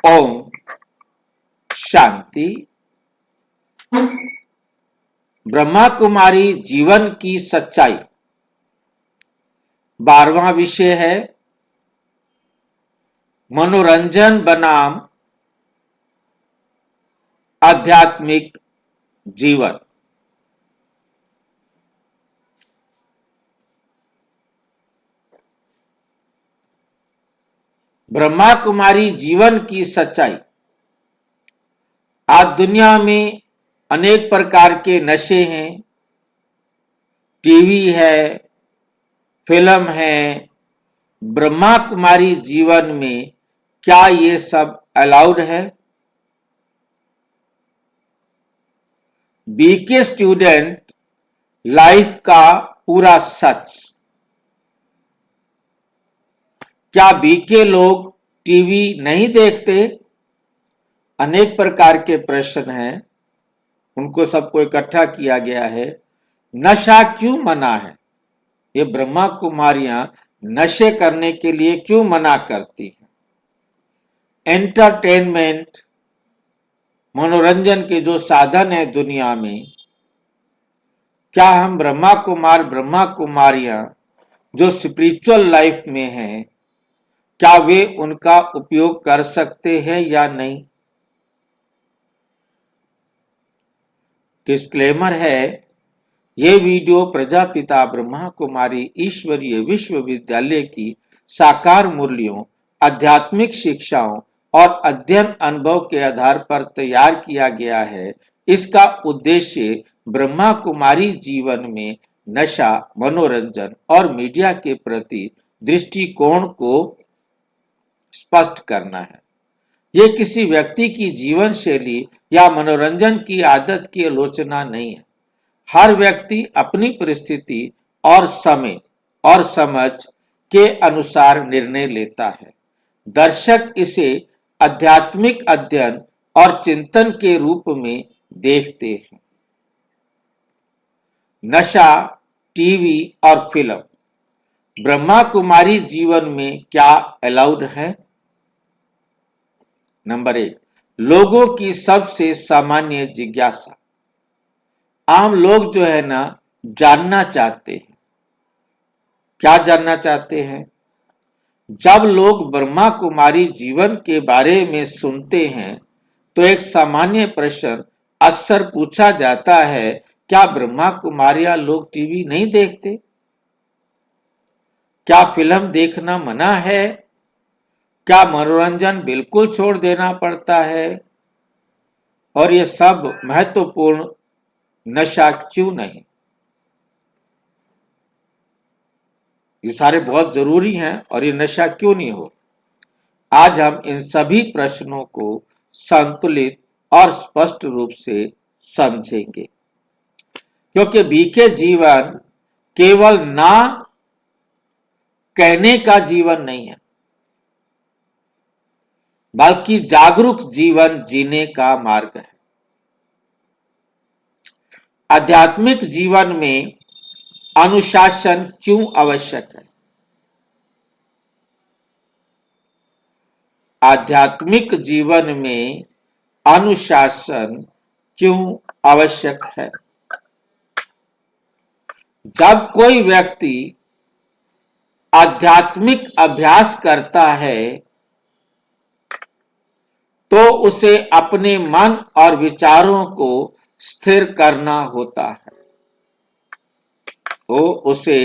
ओम शांति। ब्रह्मा कुमारी जीवन की सच्चाई 12वां विषय है मनोरंजन बनाम आध्यात्मिक जीवन। ब्रह्मा कुमारी जीवन की सच्चाई। आज दुनिया में अनेक प्रकार के नशे हैं, टीवी है, फिल्म है। ब्रह्मा कुमारी जीवन में क्या ये सब अलाउड है? बीके स्टूडेंट लाइफ का पूरा सच। क्या बीके लोग टीवी नहीं देखते? अनेक प्रकार के प्रश्न हैं, उनको सबको इकट्ठा किया गया है। नशा क्यों मना है? ये ब्रह्मा कुमारियां नशे करने के लिए क्यों मना करती हैं? एंटरटेनमेंट, मनोरंजन के जो साधन है दुनिया में, क्या हम ब्रह्मा कुमारियां जो स्पिरिचुअल लाइफ में हैं, क्या वे उनका उपयोग कर सकते हैं या नहीं? डिस्क्लेमर है, ये वीडियो प्रजापिता ब्रह्मा कुमारी ईश्वरीय विश्वविद्यालय की साकार मूल्यों, आध्यात्मिक शिक्षाओं और अध्ययन अनुभव के आधार पर तैयार किया गया है। इसका उद्देश्य ब्रह्मा कुमारी जीवन में नशा, मनोरंजन और मीडिया के प्रति दृष्टिकोण को स्पष्ट करना है। ये किसी व्यक्ति की जीवन शैली या मनोरंजन की आदत की आलोचना नहीं है। हर व्यक्ति अपनी परिस्थिति और समय और समझ के अनुसार निर्णय लेता है। दर्शक इसे आध्यात्मिक अध्ययन और चिंतन के रूप में देखते हैं। नशा, टीवी और फिल्म ब्रह्मा कुमारी जीवन में क्या अलाउड है? नंबर 1, लोगों की सबसे सामान्य जिज्ञासा। आम लोग जो है ना, जानना चाहते हैं। क्या जानना चाहते हैं? जब लोग ब्रह्मा कुमारी जीवन के बारे में सुनते हैं तो एक सामान्य प्रश्न अक्सर पूछा जाता है, क्या ब्रह्मा कुमारियां लोग टीवी नहीं देखते? क्या फिल्म देखना मना है? क्या मनोरंजन बिल्कुल छोड़ देना पड़ता है? और ये सब महत्वपूर्ण नशा क्यों नहीं? ये सारे बहुत जरूरी हैं और ये नशा क्यों नहीं हो? आज हम इन सभी प्रश्नों को संतुलित और स्पष्ट रूप से समझेंगे, क्योंकि बीके जीवन केवल ना कहने का जीवन नहीं है, बल्कि जागरूक जीवन जीने का मार्ग है। आध्यात्मिक जीवन में अनुशासन क्यों आवश्यक है? आध्यात्मिक जीवन में अनुशासन क्यों आवश्यक है? जब कोई व्यक्ति आध्यात्मिक अभ्यास करता है तो उसे अपने मन और विचारों को स्थिर करना होता है। तो उसे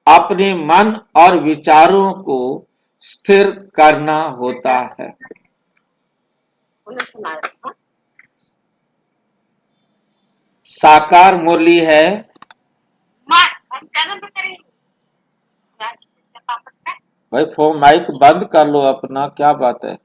अपने मन और विचारों को स्थिर करना होता है। साकार मुरली है। भाई फोन माइक बंद कर लो अपना, क्या बात है?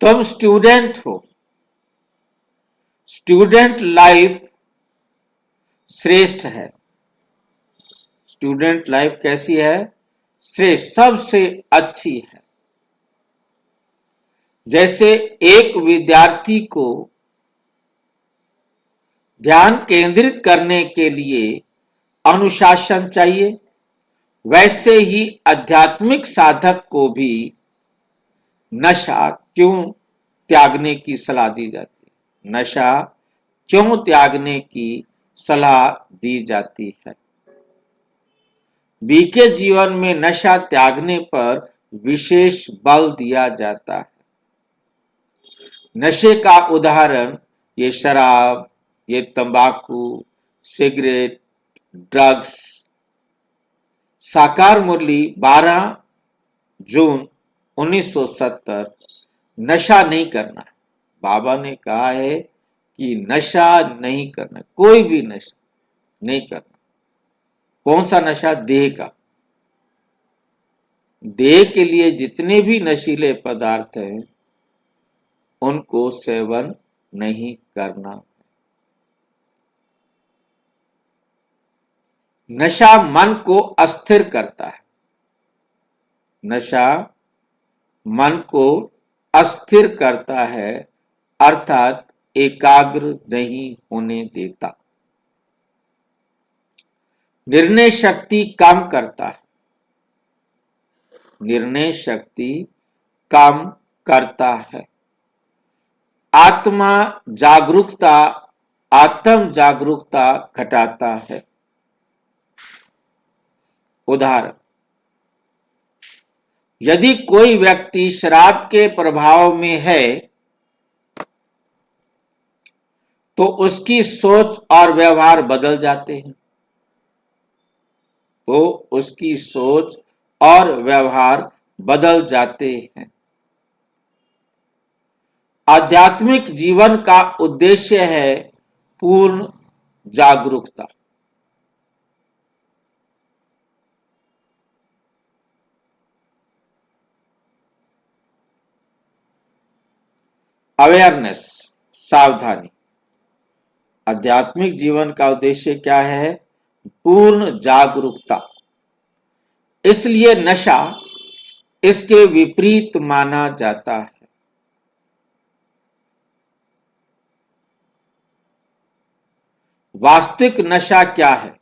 तुम स्टूडेंट हो। स्टूडेंट लाइफ श्रेष्ठ है। स्टूडेंट लाइफ कैसी है? श्रेष्ठ, सबसे अच्छी है। जैसे एक विद्यार्थी को ध्यान केंद्रित करने के लिए अनुशासन चाहिए, वैसे ही आध्यात्मिक साधक को भी नशा क्यों त्यागने की सलाह दी जाती है? नशा क्यों त्यागने की सलाह दी जाती है? बीके जीवन में नशा त्यागने पर विशेष बल दिया जाता है। नशे का उदाहरण ये शराब, ये तंबाकू, सिगरेट, ड्रग्स। साकार मुरली 12 जून 1970। नशा नहीं करना। बाबा ने कहा है कि नशा नहीं करना, कोई भी नशा नहीं करना। कौन सा नशा? देह का। देह के लिए जितने भी नशीले पदार्थ हैं उनको सेवन नहीं करना। नशा मन को अस्थिर करता है। नशा मन को अस्थिर करता है, अर्थात एकाग्र नहीं होने देता। निर्णय शक्ति कम करता है। निर्णय शक्ति कम करता है। आत्म जागरूकता घटाता है। उदाहरण, यदि कोई व्यक्ति शराब के प्रभाव में है तो उसकी सोच और व्यवहार बदल जाते हैं। उसकी सोच और व्यवहार बदल जाते हैं। आध्यात्मिक जीवन का उद्देश्य है पूर्ण जागरूकता। अवेयरनेस, सावधानी। आध्यात्मिक जीवन का उद्देश्य क्या है? पूर्ण जागरूकता। इसलिए नशा इसके विपरीत माना जाता है। वास्तविक नशा क्या है?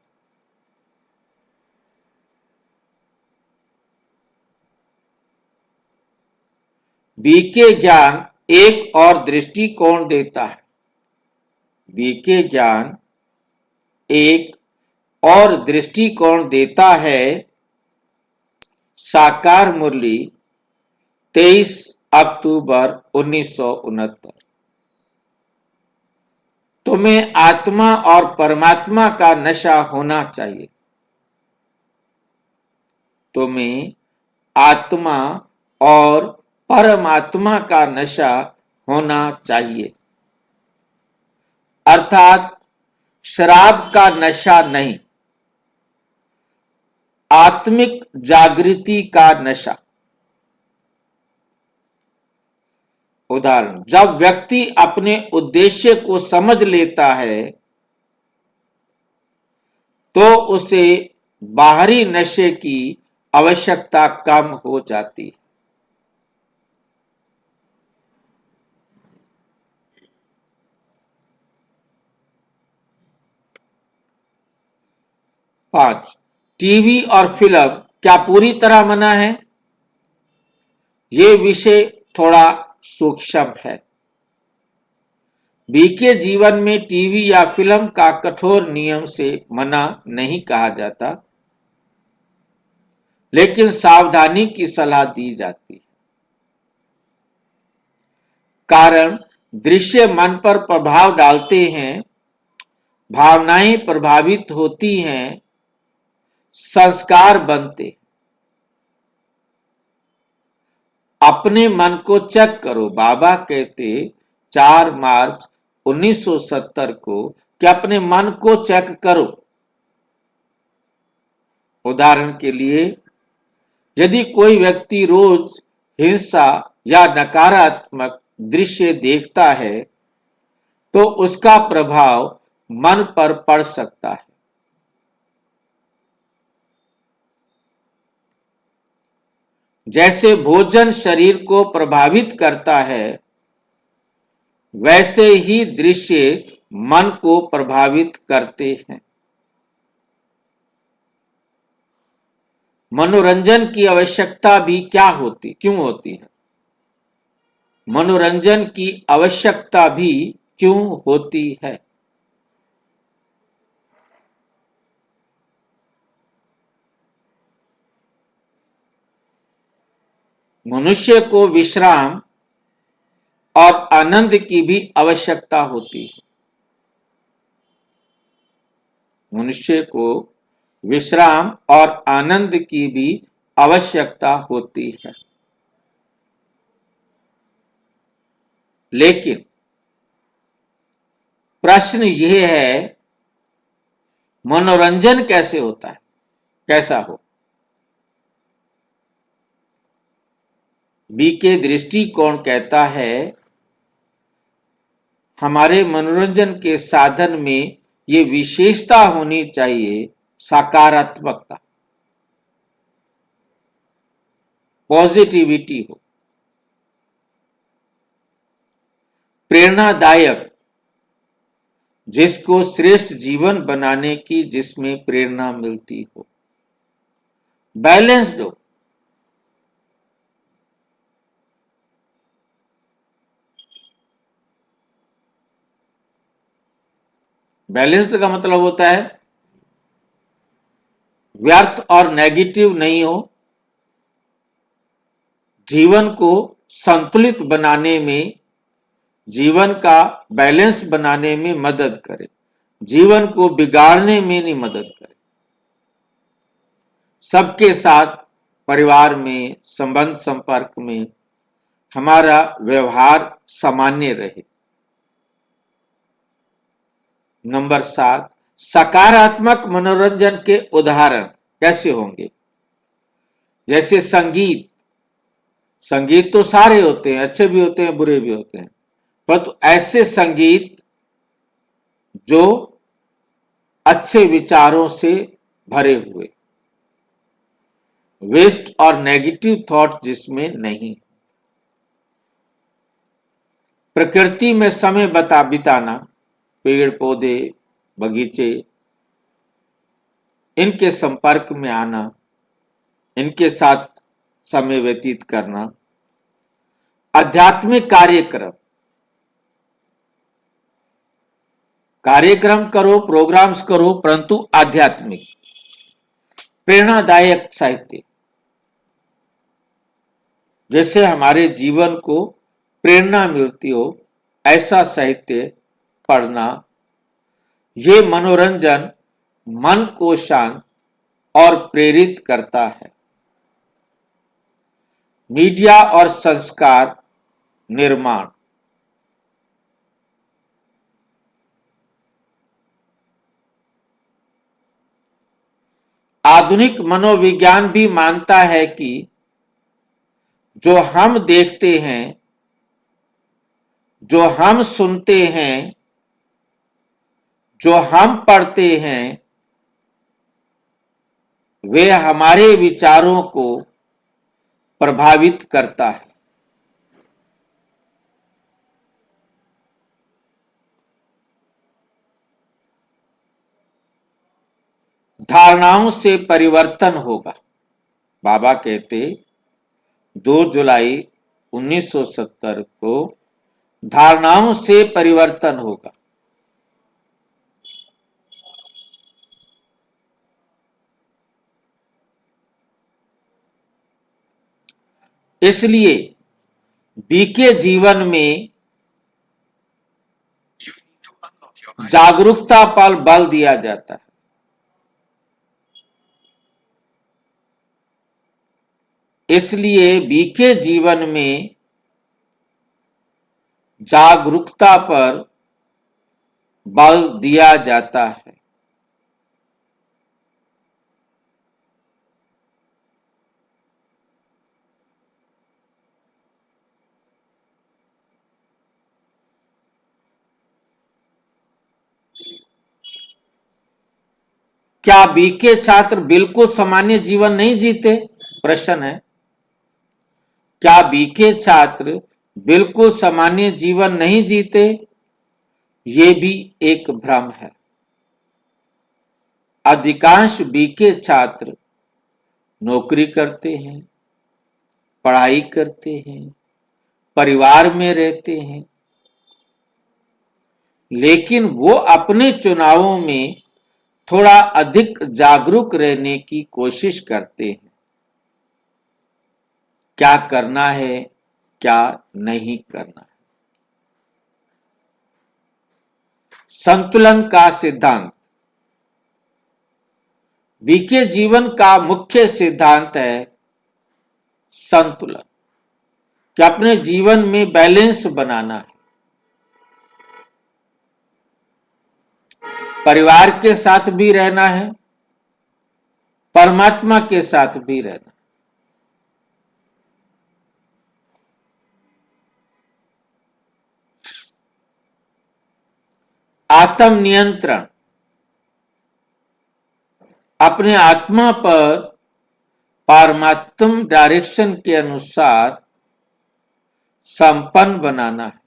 बीके ज्ञान एक और दृष्टिकोण देता है। बीके ज्ञान एक और दृष्टिकोण देता है। साकार मुरली 23 अक्टूबर 1969। तुम्हें आत्मा और परमात्मा का नशा होना चाहिए। तुम्हें आत्मा और परमात्मा का नशा होना चाहिए, अर्थात शराब का नशा नहीं, आत्मिक जागृति का नशा। उदाहरण, जब व्यक्ति अपने उद्देश्य को समझ लेता है तो उसे बाहरी नशे की आवश्यकता कम हो जाती है। 5. टीवी और फिल्म क्या पूरी तरह मना है? ये विषय थोड़ा सूक्ष्म है। बीके जीवन में टीवी या फिल्म का कठोर नियम से मना नहीं कहा जाता, लेकिन सावधानी की सलाह दी जाती है। कारण दृश्य मन पर प्रभाव डालते हैं, भावनाएं प्रभावित होती हैं, संस्कार बनते। अपने मन को चेक करो। बाबा कहते 4 मार्च 1970 को कि अपने मन को चेक करो। उदाहरण के लिए, यदि कोई व्यक्ति रोज हिंसा या नकारात्मक दृश्य देखता है तो उसका प्रभाव मन पर पड़ सकता है। जैसे भोजन शरीर को प्रभावित करता है, वैसे ही दृश्य मन को प्रभावित करते हैं। मनोरंजन की आवश्यकता भी क्यों होती है? मनोरंजन की आवश्यकता भी क्यों होती है? मनुष्य को विश्राम और आनंद की भी आवश्यकता होती है। मनुष्य को विश्राम और आनंद की भी आवश्यकता होती है। लेकिन प्रश्न यह है, मनोरंजन कैसे होता है, कैसा हो? बीके दृष्टिकोण कहता है, हमारे मनोरंजन के साधन में ये विशेषता होनी चाहिए, सकारात्मकता, पॉजिटिविटी हो, प्रेरणादायक, जिसको श्रेष्ठ जीवन बनाने की जिसमें प्रेरणा मिलती हो, बैलेंस्ड हो। बैलेंस्ड का मतलब होता है व्यर्थ और नेगेटिव नहीं हो, जीवन को संतुलित बनाने में, जीवन का बैलेंस बनाने में मदद करे, जीवन को बिगाड़ने में नहीं मदद करे। सबके साथ, परिवार में, संबंध संपर्क में हमारा व्यवहार सामान्य रहे। नंबर 7, सकारात्मक मनोरंजन के उदाहरण कैसे होंगे? जैसे संगीत। संगीत तो सारे होते हैं, अच्छे भी होते हैं, बुरे भी होते हैं, परंतु ऐसे संगीत जो अच्छे विचारों से भरे हुए, वेस्ट और नेगेटिव थॉट जिसमें नहीं। प्रकृति में समय बिताना, पेड़ पौधे, बगीचे, इनके संपर्क में आना, इनके साथ समय व्यतीत करना। आध्यात्मिक कार्यक्रम करो, प्रोग्राम्स करो, परंतु आध्यात्मिक, प्रेरणादायक साहित्य, जैसे हमारे जीवन को प्रेरणा मिलती हो ऐसा साहित्य पढ़ना। ये मनोरंजन मन को शांत और प्रेरित करता है। मीडिया और संस्कार निर्माण। आधुनिक मनोविज्ञान भी मानता है कि जो हम देखते हैं, जो हम सुनते हैं, जो हम पढ़ते हैं, वे हमारे विचारों को प्रभावित करता है। धारणाओं से परिवर्तन होगा। बाबा कहते 2 जुलाई 1970 को धारणाओं से परिवर्तन होगा। इसलिए बीके जीवन में जागरूकता पर बल दिया जाता है। इसलिए बीके जीवन में जागरूकता पर बल दिया जाता है। क्या बीके छात्र बिल्कुल सामान्य जीवन नहीं जीते? प्रश्न है। क्या बीके छात्र बिल्कुल सामान्य जीवन नहीं जीते? ये भी एक भ्रम है। अधिकांश बीके छात्र नौकरी करते हैं, पढ़ाई करते हैं, परिवार में रहते हैं, लेकिन वो अपने चुनावों में थोड़ा अधिक जागरूक रहने की कोशिश करते हैं। क्या करना है, क्या नहीं करना है। संतुलन का सिद्धांत। बीके जीवन का मुख्य सिद्धांत है संतुलन, कि अपने जीवन में बैलेंस बनाना है। परिवार के साथ भी रहना है, परमात्मा के साथ भी रहना। आत्म नियंत्रण। अपने आत्मा पर परमात्म डायरेक्शन के अनुसार संपन्न बनाना है।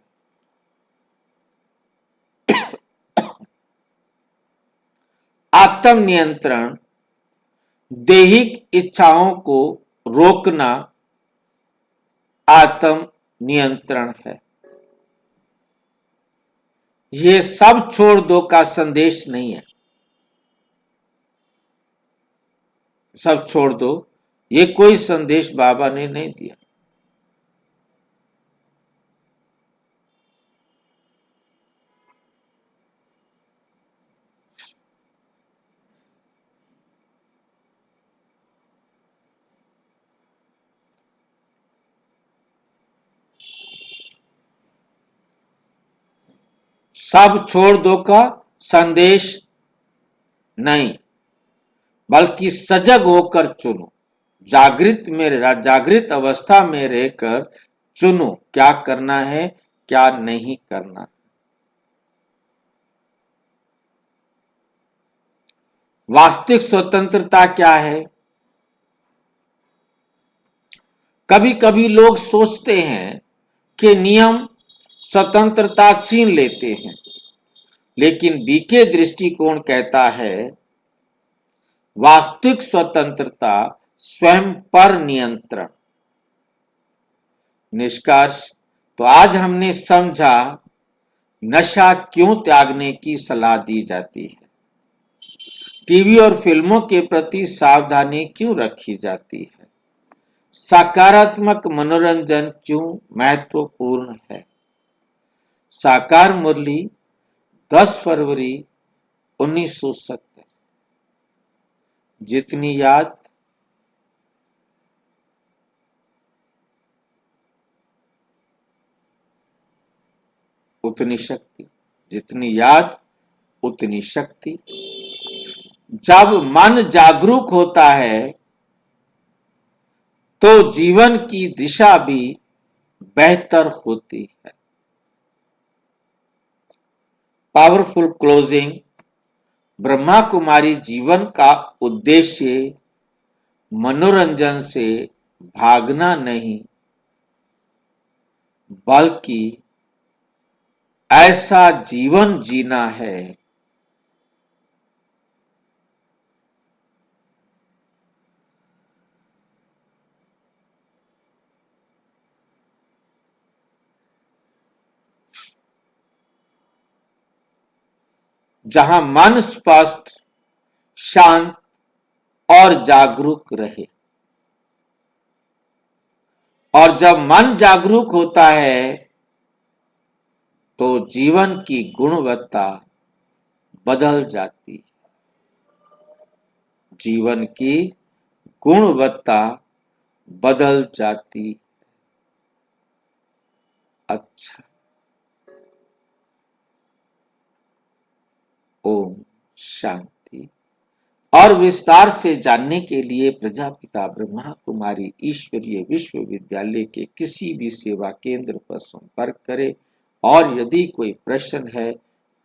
आत्म नियंत्रण दैहिक इच्छाओं को रोकना आत्म नियंत्रण है। ये सब छोड़ दो का संदेश नहीं है। सब छोड़ दो, ये कोई संदेश बाबा ने नहीं दिया। सब छोड़ दो का संदेश नहीं, बल्कि सजग होकर चुनो। जागृत अवस्था में रहकर चुनो क्या करना है, क्या नहीं करना। वास्तविक स्वतंत्रता क्या है? कभी कभी लोग सोचते हैं कि नियम स्वतंत्रता छीन लेते हैं, लेकिन बीके दृष्टिकोण कहता है वास्तविक स्वतंत्रता स्वयं पर नियंत्रण। निष्कर्ष, तो आज हमने समझा नशा क्यों त्यागने की सलाह दी जाती है, टीवी और फिल्मों के प्रति सावधानी क्यों रखी जाती है, सकारात्मक मनोरंजन क्यों महत्वपूर्ण है। साकार मुरली 10 फरवरी 1970। जितनी याद उतनी शक्ति, जितनी याद उतनी शक्ति। जब मन जागरूक होता है तो जीवन की दिशा भी बेहतर होती है। Powerful closing. ब्रह्मा कुमारी जीवन का उद्देश्य मनोरंजन से भागना नहीं, बल्कि ऐसा जीवन जीना है जहां मन स्पष्ट, शांत और जागरूक रहे। और जब मन जागरूक होता है तो जीवन की गुणवत्ता बदल जाती है। जीवन की गुणवत्ता बदल जाती। अच्छा, ओम शांति। और विस्तार से जानने के लिए प्रजापिता ब्रह्मा कुमारी ईश्वरीय विश्वविद्यालय के किसी भी सेवा केंद्र पर संपर्क करें। और यदि कोई प्रश्न है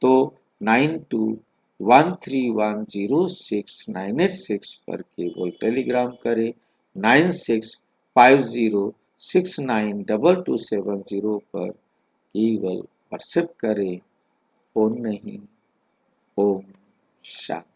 तो 9213106986 पर केवल टेलीग्राम करें। 9650 692270 पर केवल व्हाट्सएप करें, फोन नहीं। ओम शांति।